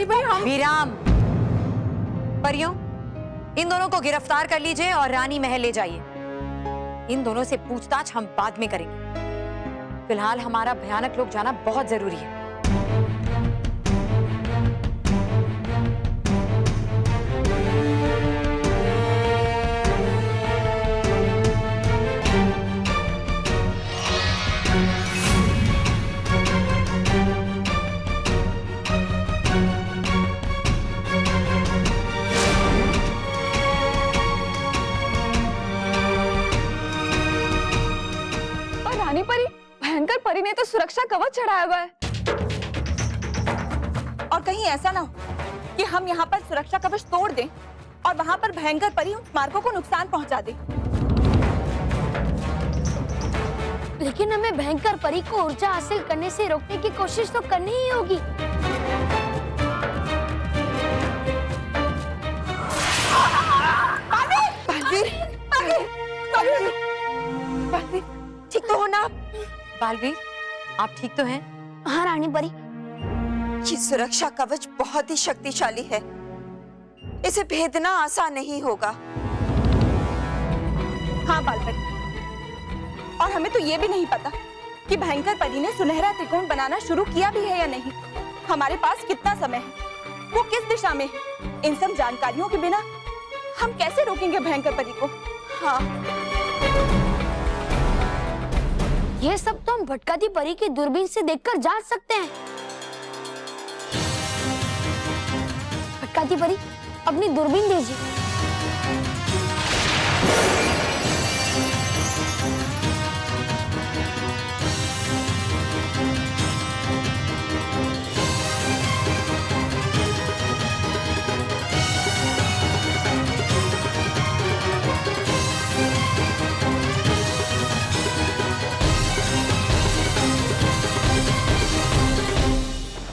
रानी भाई हम विराम। परियों, इन दोनों को गिरफ्तार कर लीजिए और रानी महल ले जाइए। इन दोनों से पूछताछ हम बाद में करेंगे। फिलहाल हमारा भयानक लोक जाना बहुत जरूरी है। रानी परी, भयंकर परी ने तो सुरक्षा कवच चढ़ाया हुआ है। और कहीं ऐसा ना हो कि हम यहाँ पर सुरक्षा कवच तोड़ दें और वहाँ पर भयंकर परी उन स्मारकों को नुकसान पहुँचा दे। लेकिन हमें भयंकर परी को ऊर्जा हासिल करने से रोकने की कोशिश तो करनी ही होगी। बालवीर, ठीक तो हो ना? बालवीर, आप ठीक तो हैं? हाँ रानी परी। ये सुरक्षा कवच बहुत ही शक्तिशाली है, इसे भेदना आसान नहीं होगा। हाँ बालवीर, और हमें तो ये भी नहीं पता कि भयंकर परी ने सुनहरा त्रिकोण बनाना शुरू किया भी है या नहीं। हमारे पास कितना समय है, वो किस दिशा में है, इन सब जानकारियों के बिना हम कैसे रोकेंगे भयंकर परी को? हाँ, ये सब तो हम भटकाती परी की दूरबीन से देखकर जान सकते हैं। भटकाती परी, अपनी दूरबीन दीजिए।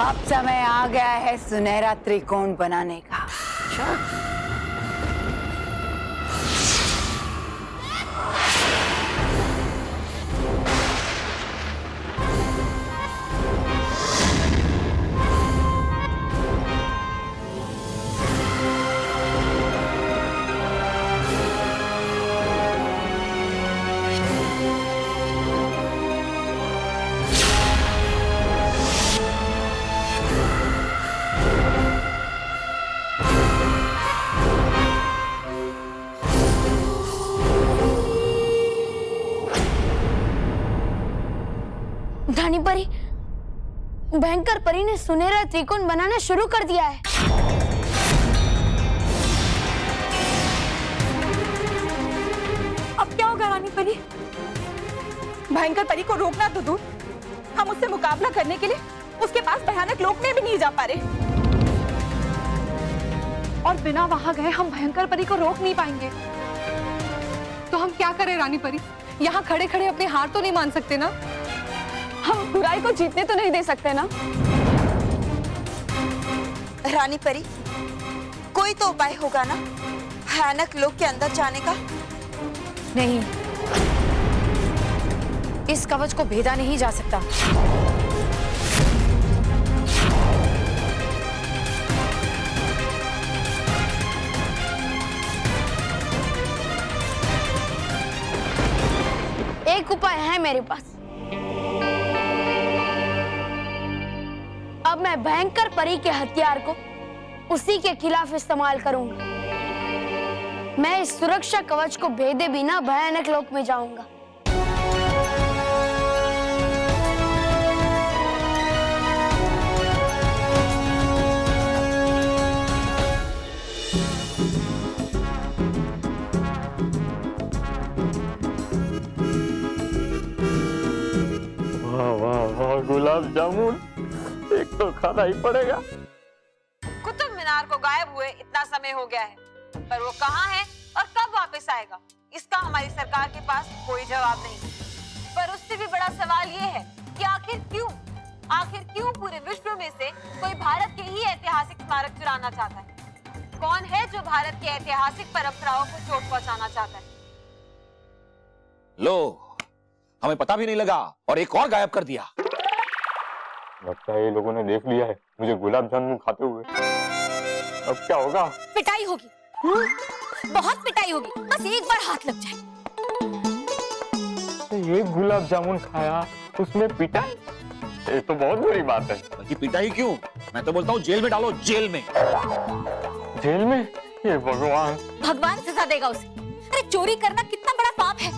अब समय आ गया है सुनहरा त्रिकोण बनाने का। रानी परी, भयंकर परी ने सुनहरा त्रिकोण बनाना शुरू कर दिया है। अब क्या होगा रानी परी? भयंकर परी को रोकना तो दूर, हम उससे मुकाबला करने के लिए उसके पास भयानक लोक में भी नहीं जा पा रहे। और बिना वहां गए हम भयंकर परी को रोक नहीं पाएंगे। तो हम क्या करें रानी परी? यहाँ खड़े खड़े अपनी हार तो नहीं मान सकते ना? हम बुराई को जीतने तो नहीं दे सकते ना? रानी परी, कोई तो उपाय होगा ना भयानक लोक के अंदर जाने का? नहीं, इस कवच को भेदा नहीं जा सकता। एक उपाय है मेरे पास। अब मैं भयंकर परी के हथियार को उसी के खिलाफ इस्तेमाल करूंगा। मैं इस सुरक्षा कवच को भेदे बिना भयानक लोक में जाऊंगा। वाह वाह वाह, गुलाब जामुन एक तो खाना ही पड़ेगा। कुतुब मीनार को गायब हुए इतना समय हो गया है, पर वो कहाँ है और कब वापस आएगा, इसका हमारी सरकार के पास कोई जवाब नहीं। पर उससे भी बड़ा सवाल ये है कि आखिर क्यों पूरे विश्व में से कोई भारत के ही ऐतिहासिक स्मारक चुराना चाहता है? कौन है जो भारत की ऐतिहासिक परंपराओं को चोट पहुंचाना चाहता है? लो, हमें पता भी नहीं लगा और एक और गायब कर दिया। लगता है ये लोगों ने देख लिया है मुझे गुलाब जामुन खाते हुए। अब क्या होगा? पिटाई होगी, बहुत पिटाई होगी, बस एक बार हाथ लग जाए। एक गुलाब जामुन खाया उसमें पिटाई, ये तो बहुत बुरी बात है। बल्कि पिटाई क्यों, मैं तो बोलता हूँ जेल में डालो, जेल में। जेल में? ये भगवान। भगवान सजा देगा उसे। अरे चोरी करना कितना बड़ा पाप है।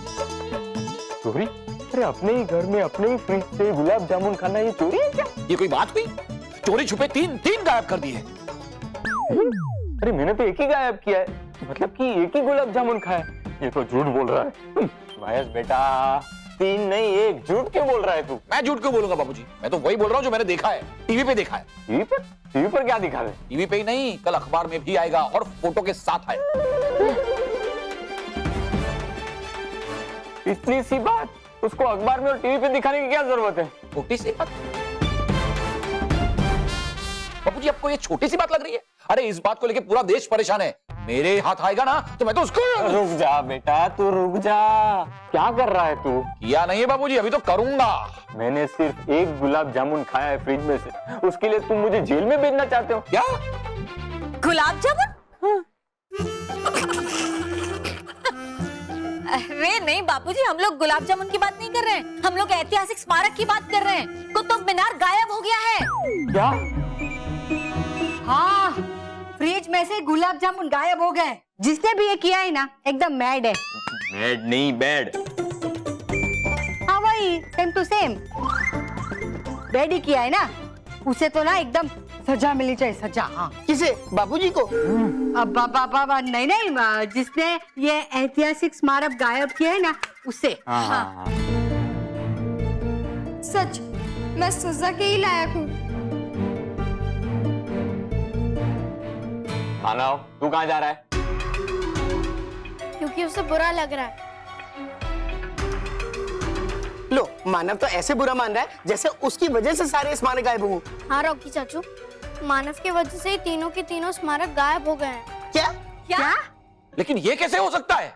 चोरी? अरे अपने ही घर में अपने ही फ्रिज से गुलाब जामुन खाना ये चोरी है क्या? ये कोई बात हुई? चोरी छुपे तीन गायब कर दिए। अरे मैंने तो एक ही गायब किया है, मतलब कि एक ही गुलाब जामुन खाया। ये तो झूठ बोल रहा है। महेश बेटा, 3 नहीं 1, झूठ क्यों बोल रहा है तू? मैं झूठ क्यों बोलूंगा बाबूजी, मैं तो वही बोल रहा हूँ जो मैंने देखा है, टीवी पे देखा है। टीवी पर? टीवी पर क्या दिखा रहे? टीवी पे ही नहीं, कल अखबार में भी आएगा और फोटो के साथ आएगा। इतनी सी बात उसको अखबार में और टीवी पे दिखाने की क्या जरूरत है? छोटी सी बात बाबूजी, आपको ये छोटी सी बात लग रही है? अरे इस बात को लेके पूरा देश परेशान है। मेरे हाथ आएगा ना तो मैं तो उसको। रुक जा बेटा, तू रुक जा। क्या कर रहा है तू? किया नहीं है बाबूजी, अभी तो करूंगा। मैंने सिर्फ एक गुलाब जामुन खाया है फ्रिज में से, उसके लिए तुम मुझे जेल में भेजना चाहते हो क्या? गुलाब जामुन? अरे नहीं बापूजी, हम लोग गुलाब जामुन की बात नहीं कर रहे हैं, हम लोग ऐतिहासिक स्मारक की बात कर रहे हैं। कुतुब मीनार गायब हो गया है। क्या? हाँ, फ्रिज में से गुलाब जामुन गायब हो गए। जिसने भी ये किया है ना, एकदम मैड है। मैड नहीं, बैड। हाँ वही, सेम टू सेम। बैड ही किया है ना, उसे तो ना एकदम सजा मिलनी चाहिए, सजा। हाँ। किसे? बाबूजी को? अब बाबा नहीं नहीं, जिसने ये ऐतिहासिक स्मारक गायब किया है ना, उसे। हाँ। सच, मैं सजा के ही लायक हूँ। मानव, तू कहाँ जा रहा है? क्योंकि उसे बुरा लग रहा है। लो, मानव तो ऐसे बुरा मान रहा है जैसे उसकी वजह से सारे स्मारक गायब हुए। हाँ रॉकी चाचू, मानव की वजह से ही तीनों के तीनों स्मारक गायब हो गए हैं। क्या? क्या? लेकिन ये कैसे हो सकता है?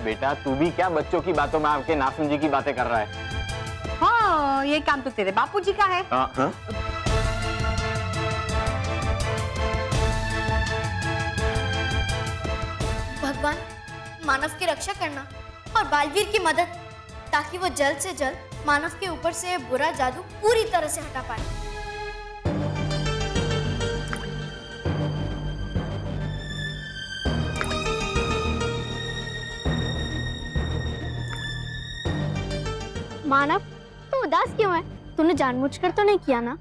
बेटा तू भी क्या बच्चों की बातों में आपके नासमझी की बातें कर रहा है? हाँ, ये काम तो तेरे बापूजी का है। हाँ? भगवान, मानव की रक्षा करना और बालवीर की मदद, ताकि वो जल्द से जल्द मानव के ऊपर से बुरा जादू पूरी तरह से हटा पाए। मानव, तू उदास क्यों है? तूने जानबूझकर तो नहीं किया ना?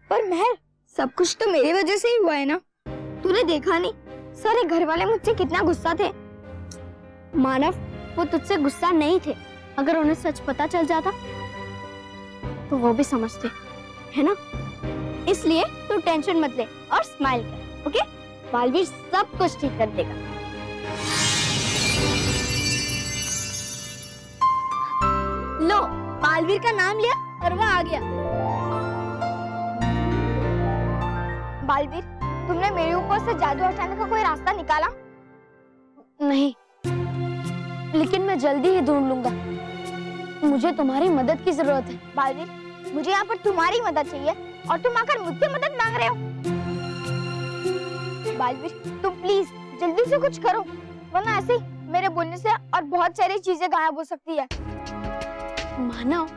पर महर, सब कुछ तो मेरी वजह से ही हुआ है ना? तूने देखा नहीं सारे घर वाले मुझसे कितना गुस्सा थे। मानव, वो तुझसे गुस्सा नहीं थे, अगर उन्हें सच पता चल जाता तो वो भी समझते, है ना? इसलिए तू टेंशन मत ले और स्माइल कर, ओके? बालवीर सब कुछ ठीक कर देगा। लो, बालवीर का नाम लिया और वह आ गया। बालवीर, तुमने मेरे ऊपर से जादू हटाने का कोई रास्ता निकाला? नहीं, लेकिन मैं जल्दी ही ढूंढ लूंगा। मुझे तुम्हारी मदद की जरूरत है। बालवीर, मुझे यहाँ पर तुम्हारी मदद चाहिए और तुम आकर मुझसे मदद मांग रहे हो। बालवीर, तुम प्लीज जल्दी से कुछ करो, वरना ऐसे ही मेरे बोलने से और बहुत सारी चीजें गायब हो सकती है। मानव,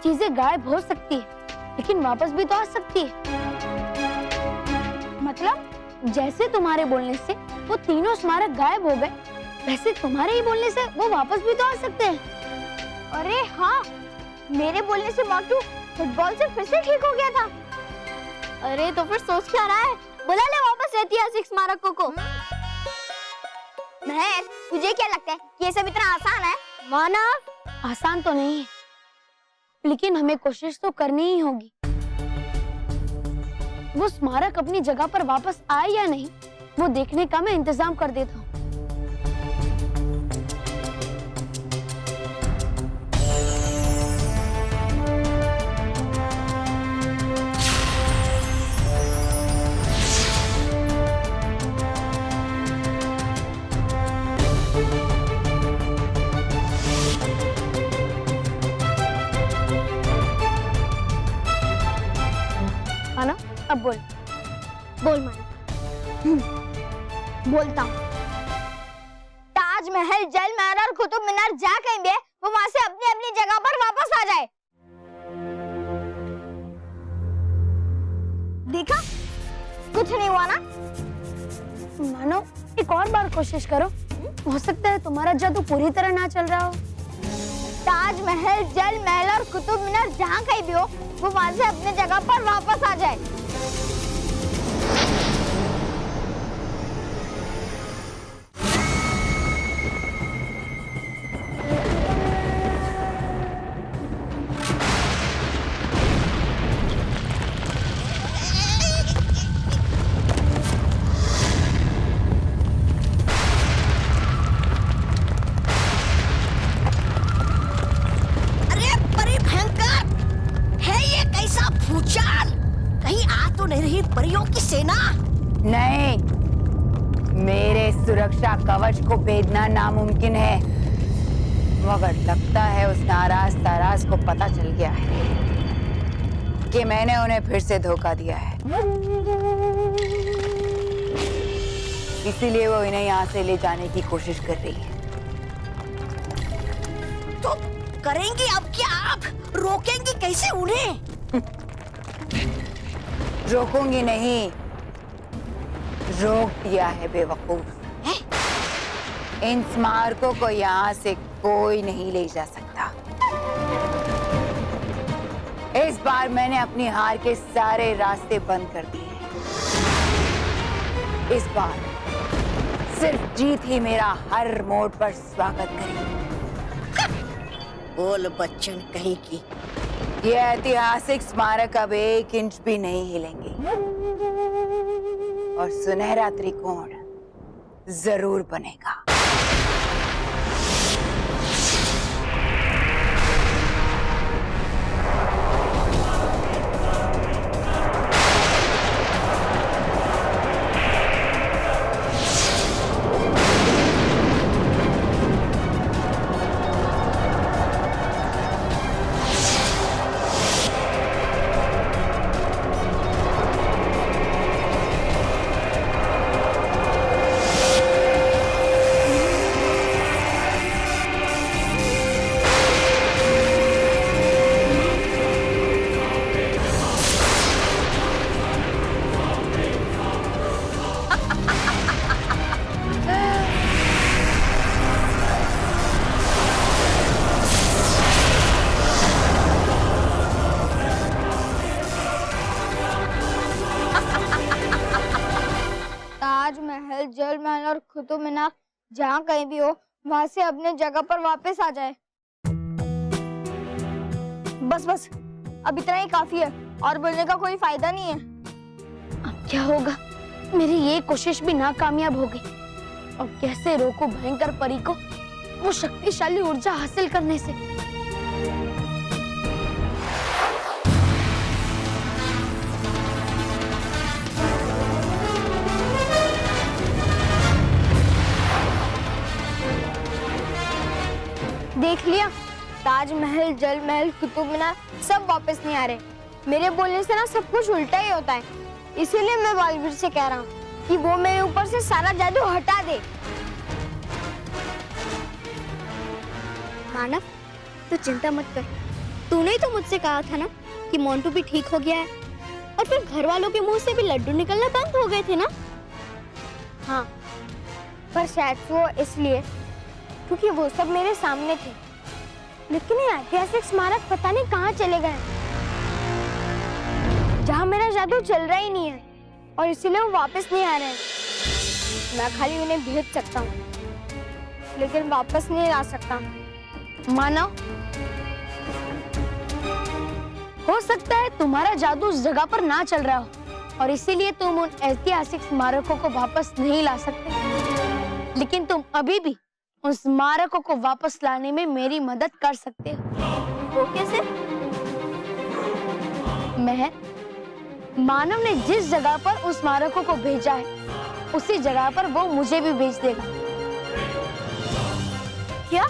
चीजें गायब हो सकती है, लेकिन वापस भी तो आ सकती है। मतलब जैसे तुम्हारे बोलने से वो तीनों स्मारक गायब हो गए, वैसे तुम्हारे ही बोलने से वो वापस भी तो आ सकते हैं। अरे हाँ, मेरे बोलने से मोटू फुटबॉल से फिर से ठीक हो गया था। अरे तो फिर सोच क्या रहा है? बुला ले वापस ऐतिहासिक स्मारकों को। महर, तुझे क्या लगता है ये सब इतना आसान है? मानव, आसान तो नहीं है, लेकिन हमें कोशिश तो करनी ही होगी। वो स्मारक अपनी जगह पर वापस आए या नहीं, वो देखने का मैं इंतजाम कर देता हूँ। अब बोल बोल माना। बोलता हूँ। ताजमहल, जल महल और कुतुब मीनार जा कहीं भी है, वो वहां से अपनी अपनी जगह पर वापस आ जाए। देखा, कुछ नहीं हुआ ना? मानो एक और बार कोशिश करो, हो सकता है तुम्हारा जादू पूरी तरह ना चल रहा हो। ताजमहल, जल महल और कुतुब मीनार जहाँ कहीं भी हो, वो वहां से अपनी जगह पर वापस आ जाए। नहीं, मेरे सुरक्षा कवच को भेदना नामुमकिन है, मगर लगता है उस नाराज ताराज को पता चल गया है कि मैंने उन्हें फिर से धोखा दिया है, इसीलिए वो इन्हें यहाँ से ले जाने की कोशिश कर रही है। तो करेंगी अब क्या आप? रोकेंगी कैसे उन्हें? रोकूंगी नहीं, रोक दिया है बेवकूफ। इन स्मारकों को यहाँ से कोई नहीं ले जा सकता। इस बार मैंने अपनी हार के सारे रास्ते बंद कर दिए हैं। इस बार सिर्फ जीत ही मेरा हर मोड़ पर स्वागत करेगी। बोल बच्चन कहीं की। ये ऐतिहासिक स्मारक अब 1 इंच भी नहीं हिलेंगे और सुनहरा त्रिकोण जरूर बनेगा। ताजमहल, जल महल और कुतुब मीनार जहाँ कहीं भी हो, वहां से अपने जगह पर वापस आ जाए। बस बस, अब इतना ही काफी है, और बोलने का कोई फायदा नहीं है। अब क्या होगा? मेरी ये कोशिश भी नाकामयाब हो गई। अब कैसे रोकूं भयंकर परी को वो शक्तिशाली ऊर्जा हासिल करने से? देख लिया, ताजमहल, जल महल, कुतुब मीनार सब वापस नहीं आ रहे। मेरे बोलने से ना सब कुछ उल्टा ही होता है। इसीलिए मैं बालवीर से कह रहा हूँ कि वो मेरे ऊपर से सारा जादू हटा दे। मानव, तू चिंता मत कर। तूने ही तो मुझसे कहा था ना कि मोंटू भी ठीक हो गया है, और फिर घर वालों के मुंह से भी लड्डू निकलना बंद हो गए थे ना? हाँ, पर शायद वो इसलिए क्योंकि वो सब मेरे सामने थे। लेकिन ये ऐतिहासिक स्मारक पता नहीं कहाँ चले गए, जहाँ मेरा जादू चल रहा ही नहीं है, और इसीलिए वो वापस नहीं आ रहे हैं। मैं खाली उन्हें भेज सकता हूँ, लेकिन वापस नहीं ला सकता। मानो, हो सकता है तुम्हारा जादू उस जगह पर ना चल रहा हो, और इसीलिए तुम उन ऐतिहासिक स्मारकों को वापस नहीं ला सकते, लेकिन तुम अभी भी उन स्मारकों को वापस लाने में मेरी मदद कर सकते हो। वो कैसे? महर, मानव ने जिस जगह पर उस स्मारकों को भेजा है, उसी जगह पर वो मुझे भी भेज देगा। क्या?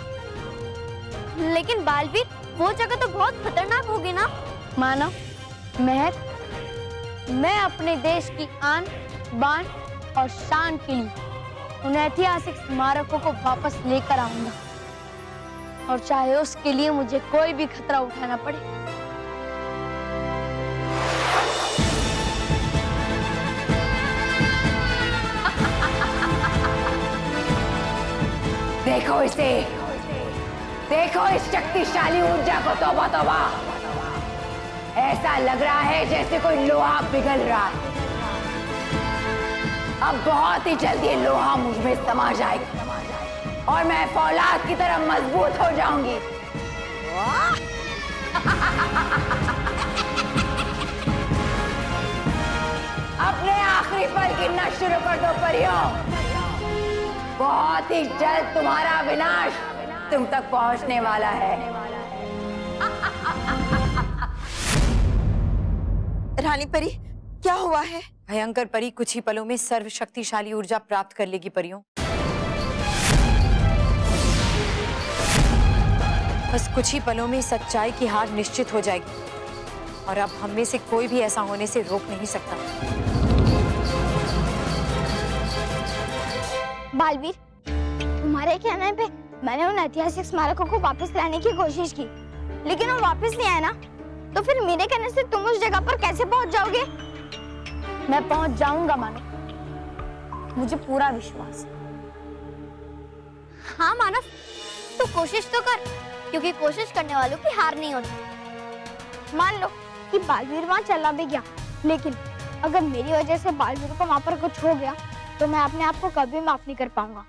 लेकिन बालवीर, वो जगह तो बहुत खतरनाक होगी ना? मानव, महर, मैं अपने देश की आन, बान और शान के लिए उन ऐतिहासिक स्मारकों को वापस लेकर आऊंगा, और चाहे उसके लिए मुझे कोई भी खतरा उठाना पड़े। देखो इसे, देखो इस शक्तिशाली ऊर्जा को। तौबा तौबा, ऐसा लग रहा है जैसे कोई लोहा पिघल रहा है। अब बहुत ही जल्द ये लोहा मुझ में समा जाएगा और मैं फौलाद की तरह मजबूत हो जाऊंगी। अपने आखिरी पल गिनना शुरू कर दो परियों। बहुत ही जल्द तुम्हारा विनाश तुम तक पहुंचने वाला है। रानी परी, क्या हुआ है? भयंकर परी कुछ ही पलों में सर्वशक्तिशाली ऊर्जा प्राप्त कर लेगी परियों। बस कुछ ही पलों में सच्चाई की हार निश्चित हो जाएगी और अब हम में से कोई भी ऐसा होने से रोक नहीं सकता। बालवीर, तुम्हारे कहने पे मैंने उन ऐतिहासिक स्मारकों को वापस लाने की कोशिश की, लेकिन वो वापस नहीं आए ना, तो फिर मेरे कहने से तुम उस जगह पर कैसे पहुंच जाओगे? मैं पहुंच जाऊंगा मानव, मुझे पूरा विश्वास है। हाँ मानव, तू कोशिश तो कर, क्योंकि कोशिश करने वालों की हार नहीं होती। मान लो कि बालवीर वहाँ चला भी गया, लेकिन अगर मेरी वजह से बालवीर को वहाँ पर कुछ हो गया तो मैं अपने आप को कभी माफ नहीं कर पाऊंगा।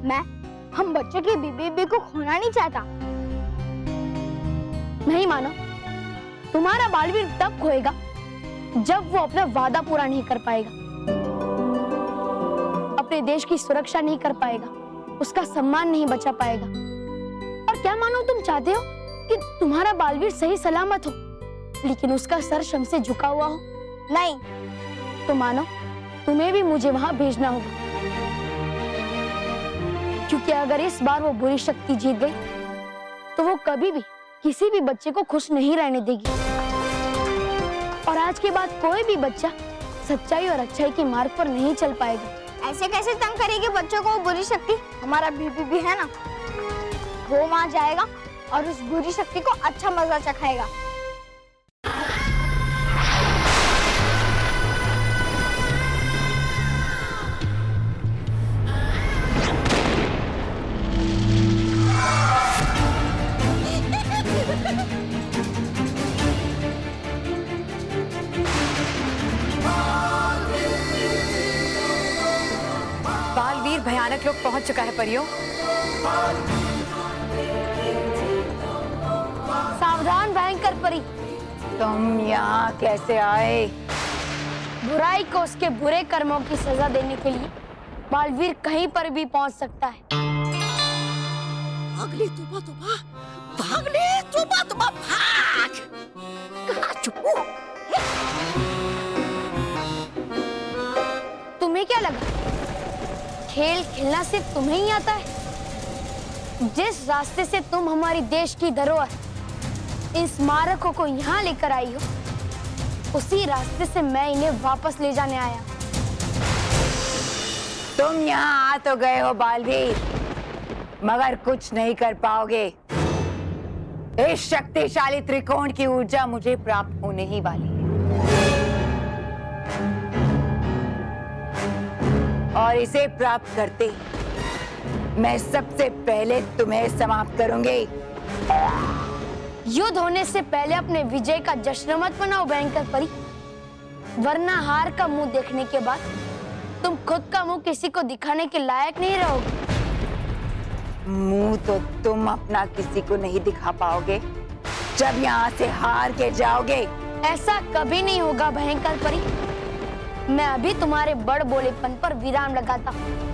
मैं हम बच्चों की बीबी को खोना नहीं चाहता। नहीं मानो, तुम्हारा बालवीर तब खोएगा जब वो अपना वादा पूरा नहीं कर पाएगा, अपने देश की सुरक्षा नहीं कर पाएगा, उसका सम्मान नहीं बचा पाएगा। और क्या मानो, तुम चाहते हो कि तुम्हारा बालवीर सही सलामत हो लेकिन उसका सर शम से झुका हुआ हो? नहीं, तो मानो तुम्हें भी मुझे वहां भेजना होगा, क्योंकि अगर इस बार वो बुरी शक्ति जीत गई तो वो कभी भी किसी भी बच्चे को खुश नहीं रहने देगी। और आज के बाद कोई भी बच्चा सच्चाई और अच्छाई के मार्ग पर नहीं चल पाएगा। ऐसे कैसे तंग करेगी बच्चों को बुरी शक्ति? हमारा बीबी भी है ना, वो वहां जाएगा और उस बुरी शक्ति को अच्छा मजा चखाएगा। बालवीर भयानक लोग पहुंच चुका है परियों। सावधान भयंकर परी, तुम यहाँ कैसे आए? बुराई को उसके बुरे कर्मों की सजा देने के लिए बालवीर कहीं पर भी पहुंच सकता है। भाग ले तुबा तुबा, भाग ले तुबा तुबा, भाग! कहाँ छुपू? तुम्हें क्या लगा खेल खेलना सिर्फ तुम्हें ही आता है? जिस रास्ते से तुम हमारी देश की धरोहर इन स्मारकों को यहाँ लेकर आई हो, उसी रास्ते से मैं इन्हें वापस ले जाने आया। तुम यहाँ आ तो गए हो बालवीर, मगर कुछ नहीं कर पाओगे। इस शक्तिशाली त्रिकोण की ऊर्जा मुझे प्राप्त होने ही वाली है, और इसे प्राप्त करते ही मैं सबसे पहले तुम्हें समाप्त करूंगी। युद्ध होने से पहले अपने विजय का जश्न मत मनाओ भयंकर परी, वरना हार का मुंह देखने के बाद तुम खुद का मुंह किसी को दिखाने के लायक नहीं रहोगे। मुंह तो तुम अपना किसी को नहीं दिखा पाओगे जब यहाँ से हार के जाओगे। ऐसा कभी नहीं होगा भयंकर परी, मैं अभी तुम्हारे बड़ बोलेपन पर विराम लगाता हूँ।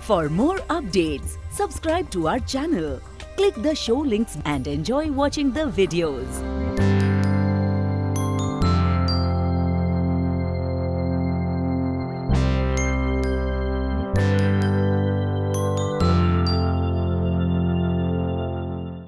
For more updates, subscribe to our channel, click the show links and enjoy watching the videos.